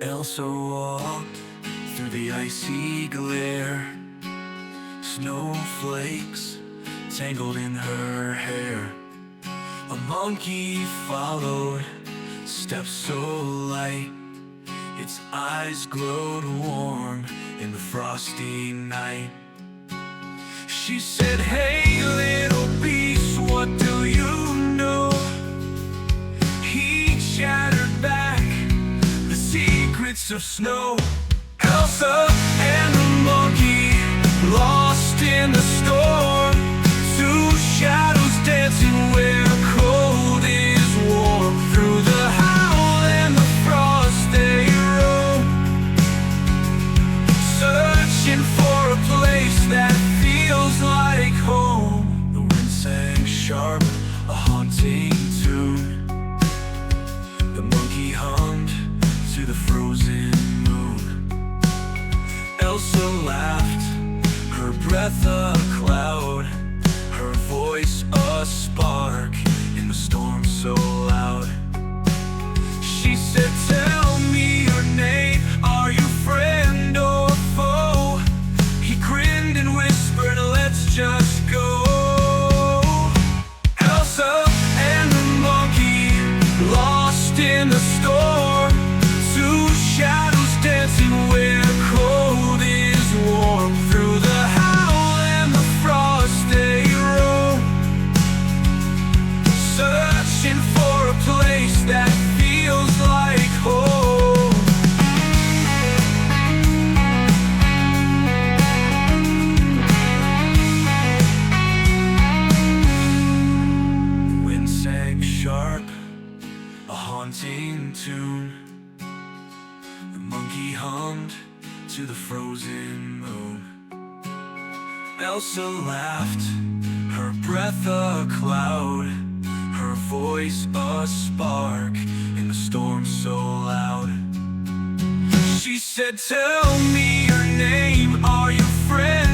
Elsa walked through the icy glare, snowflakes tangled in her hair. A monkey followed, steps so light, its eyes glowed warm in the frosty night. She said, "Hey little beast, what do you know?" He chattered back the secrets of snow. Elsa and the monkey, lost in the storm, two shadows dancing where cold is warm. Through the howl and the frost they roam, searching for a place that feels like home. The wind sang sharp, a haunting tune. The monkey hummed to the frozen moon. Elsa laughed, her breath a cloud, her voice a spark in the storm so loud. She said, "Tell me your name, are you friend or foe?" He grinned and whispered, "Let's just go." Elsa and the monkey, lost in the storm, two shadows dancing where cold is warm. Through the howl and the frost they roam, searching for a place that feels like home. The wind sang sharp, a haunting tune. The monkey hummed to the frozen moon. Elsa laughed, her breath a cloud, her voice a spark in the storm so loud. She said, "Tell me your name, are you friend